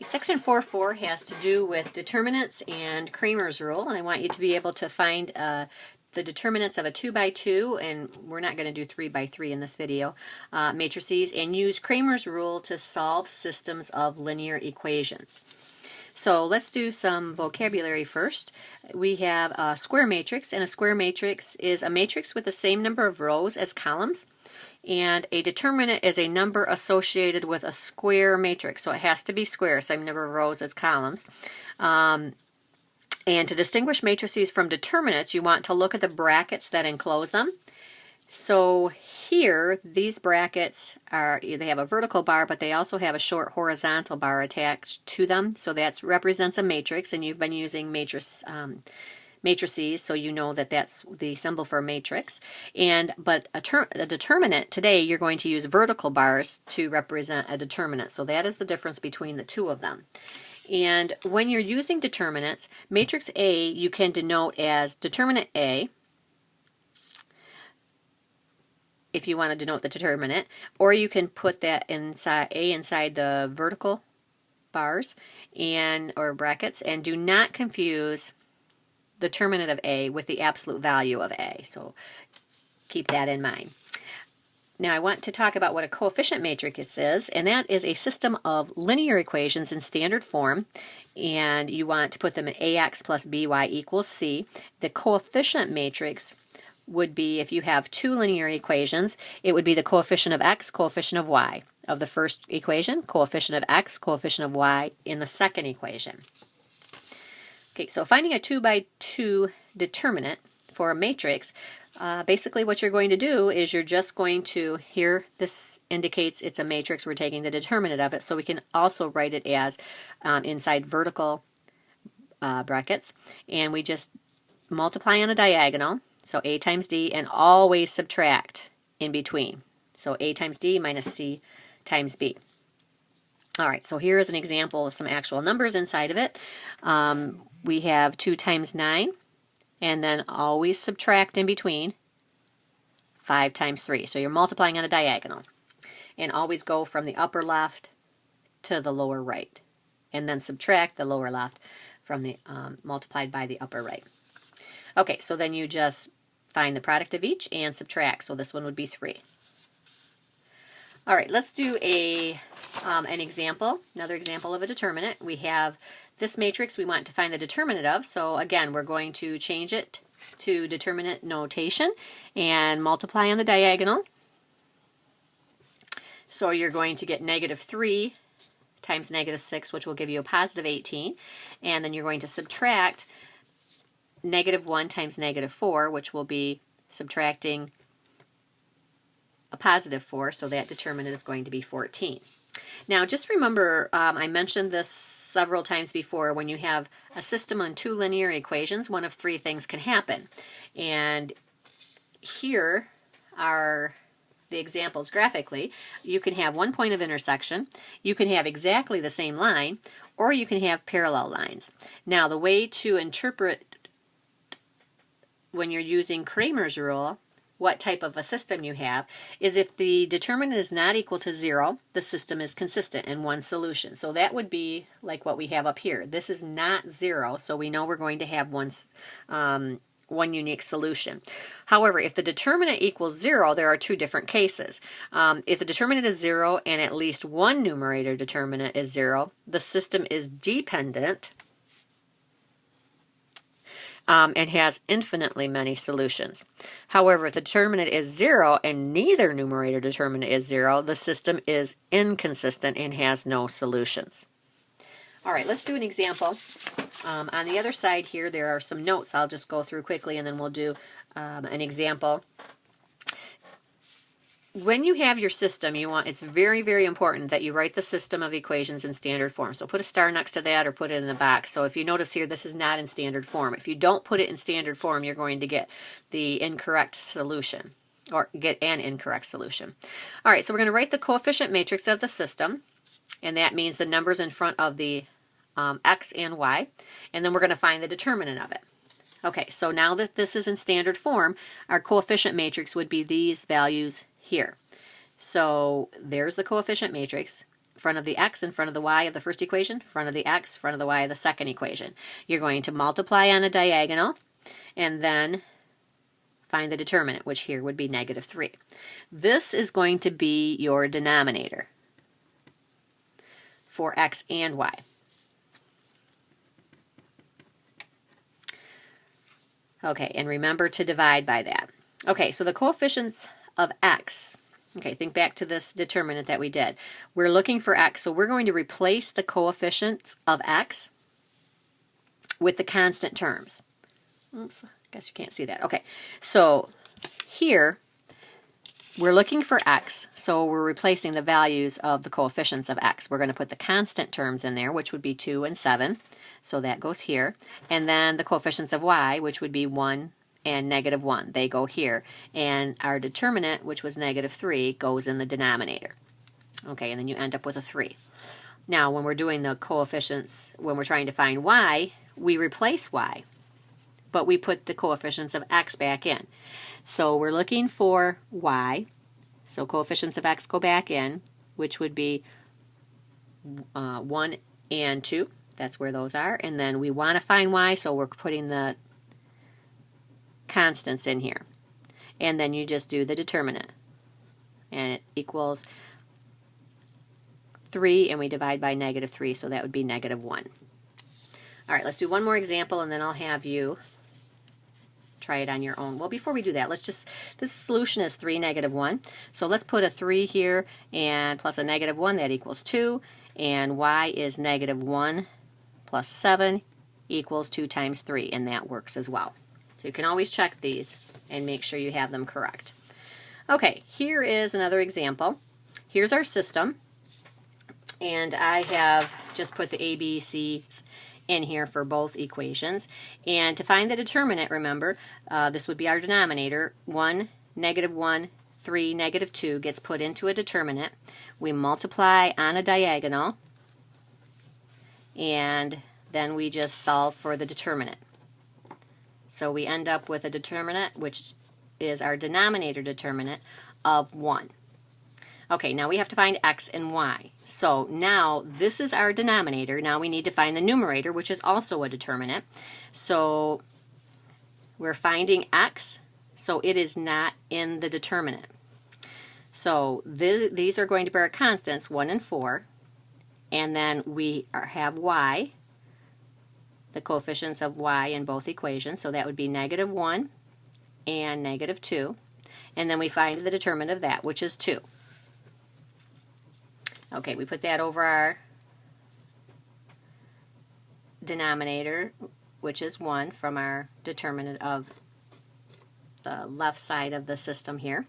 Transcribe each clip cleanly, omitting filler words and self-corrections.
Section 4.4 has to do with determinants and Cramer's rule, and I want you to be able to find the determinants of a 2x2, and we're not going to do 3x3 in this video, matrices, and use Cramer's rule to solve systems of linear equations. So let's do some vocabulary first. We have a square matrix, and a square matrix is a matrix with the same number of rows as columns. And a determinant is a number associated with a square matrix. So it has to be square, same number of rows as columns. And to distinguish matrices from determinants, you want to look at the brackets that enclose them. So here, these brackets they have a vertical bar, but they also have a short horizontal bar attached to them. So that represents a matrix, and you've been using matrices, so you know that that's the symbol for a matrix. But a determinant, today you're going to use vertical bars to represent a determinant. So that is the difference between the two of them. And when you're using determinants, matrix A you can denote as determinant A, if you want to denote the determinant, or you can put that inside the vertical bars or brackets, and do not confuse the determinant of A with the absolute value of A. So keep that in mind. Now I want to talk about what a coefficient matrix is, and that is a system of linear equations in standard form, and you want to put them in AX plus BY equals C. The coefficient matrix would be, if you have two linear equations, it would be the coefficient of X, coefficient of Y of the first equation, coefficient of X, coefficient of Y in the second equation. Okay, so finding a 2x2 determinant for a matrix, basically what you're going to do is you're just going to, here this indicates it's a matrix, we're taking the determinant of it, so we can also write it as inside vertical brackets, and we just multiply on a diagonal, so A times D, and always subtract in between. So A times D minus C times B. Alright, so here is an example of some actual numbers inside of it. We have 2 times 9, and then always subtract in between 5 times 3. So you're multiplying on a diagonal. And always go from the upper left to the lower right. And then subtract the lower left from the multiplied by the upper right. Okay, so then you just find the product of each and subtract. So this one would be 3. All right, let's do an example, another example of a determinant. We have this matrix we want to find the determinant of. So again, we're going to change it to determinant notation and multiply on the diagonal. So you're going to get negative 3 times negative 6, which will give you a positive 18. And then you're going to subtract negative 1 times negative 4, which will be subtracting a positive 4, so that determinant is going to be 14. Now just remember, I mentioned this several times before, when you have a system on two linear equations, one of three things can happen. And here are the examples graphically. You can have one point of intersection, you can have exactly the same line, or you can have parallel lines. Now the way to interpret when you're using Cramer's rule what type of a system you have is if the determinant is not equal to 0, the system is consistent in one solution. So that would be like what we have up here. This is not 0, so we know we're going to have one unique solution. However, if the determinant equals 0, there are two different cases. If the determinant is 0 and at least one numerator determinant is 0, the system is dependent and has infinitely many solutions. However, if the determinant is 0 and neither numerator determinant is 0, the system is inconsistent and has no solutions. All right, let's do an example. On the other side here, there are some notes I'll just go through quickly, and then we'll do an example. When you have your system, it's very, very important that you write the system of equations in standard form. So put a star next to that or put it in the box. So if you notice here, this is not in standard form. If you don't put it in standard form, you're going to get the incorrect solution, or get an incorrect solution. All right, so we're going to write the coefficient matrix of the system, and that means the numbers in front of the X and Y, and then we're going to find the determinant of it. Okay, so now that this is in standard form, our coefficient matrix would be these values here. So there's the coefficient matrix. front of the x in front of the y of the first equation, front of the x, front of the y of the second equation. You're going to multiply on a diagonal and then find the determinant, which here would be -3. This is going to be your denominator for x and y. Okay, and remember to divide by that. Okay, so the coefficients of x. Okay, think back to this determinant that we did. We're looking for x, so we're going to replace the coefficients of x with the constant terms. Oops, I guess you can't see that. Okay, so here we're looking for x, so we're replacing the values of the coefficients of x. We're going to put the constant terms in there, which would be 2 and 7. So that goes here. And then the coefficients of y, which would be 1 and -1. They go here. And our determinant, which was -3, goes in the denominator. Okay, and then you end up with a 3. Now, when we're doing the coefficients, when we're trying to find y, we replace y, but we put the coefficients of x back in. So we're looking for y. So coefficients of x go back in, which would be 1 and 2. That's where those are. And then we want to find y, so we're putting the constants in here. And then you just do the determinant. And it equals 3, and we divide by -3, so that would be -1. All right, let's do one more example, and then I'll have you try it on your own. Well, before we do that, this solution is 3, -1. So let's put a 3 here, and plus a -1, that equals 2. And y is -1 plus 7 equals 2 times 3, and that works as well. So you can always check these and make sure you have them correct. Okay, here is another example. Here's our system, and I have just put the ABCs in here for both equations. And to find the determinant, remember, this would be our denominator. 1, -1, 3, -2 gets put into a determinant. We multiply on a diagonal, and then we just solve for the determinant. So we end up with a determinant, which is our denominator determinant, of 1. Okay, now we have to find x and y. So now this is our denominator. Now we need to find the numerator, which is also a determinant. So we're finding x, so it is not in the determinant. So these are going to be our constants, 1 and 4. And then we have y, the coefficients of y in both equations. So that would be -1 and -2. And then we find the determinant of that, which is 2. Okay, we put that over our denominator, which is 1 from our determinant of the left side of the system here.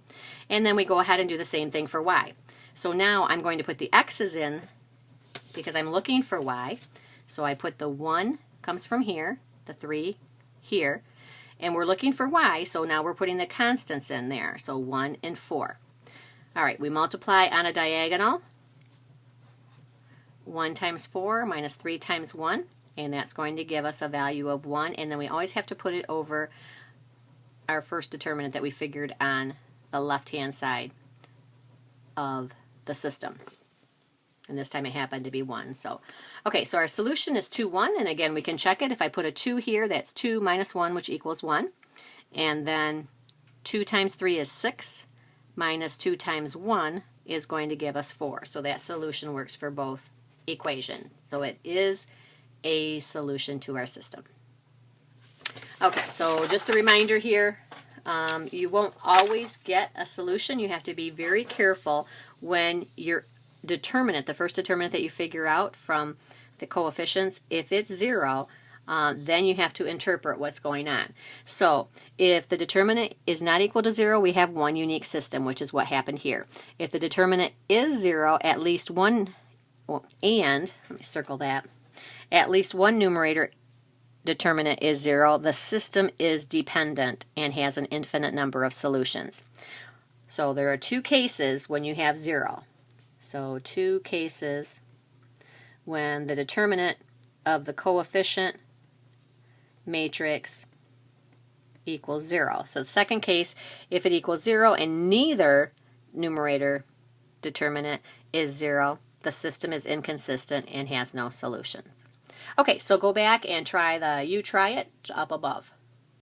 And then we go ahead and do the same thing for y. So now I'm going to put the x's in because I'm looking for y. So I put the 1 comes from here, the 3 here, and we're looking for y, so now we're putting the constants in there, so 1 and 4. All right, we multiply on a diagonal. 1 times 4 minus 3 times 1, and that's going to give us a value of 1, and then we always have to put it over our first determinant that we figured on the left-hand side of the system. And this time it happened to be 1. So, okay, so our solution is 2, 1, and again we can check it. If I put a 2 here, that's 2 minus 1, which equals 1. And then 2 times 3 is 6, minus 2 times 1 is going to give us 4. So that solution works for both equations. So it is a solution to our system. Okay, so just a reminder here, you won't always get a solution. You have to be very careful when your determinant, the first determinant that you figure out from the coefficients, if it's 0, then you have to interpret what's going on. So if the determinant is not equal to 0, we have one unique system, which is what happened here. If the determinant is 0, at least one, and let me circle that, at least one numerator determinant is 0, the system is dependent and has an infinite number of solutions. So there are 2 cases when you have 0. So 2 cases when the determinant of the coefficient matrix equals 0. So the second case, if it equals 0 and neither numerator determinant is 0, the system is inconsistent and has no solutions. Okay, so go back and try the You Try It up above.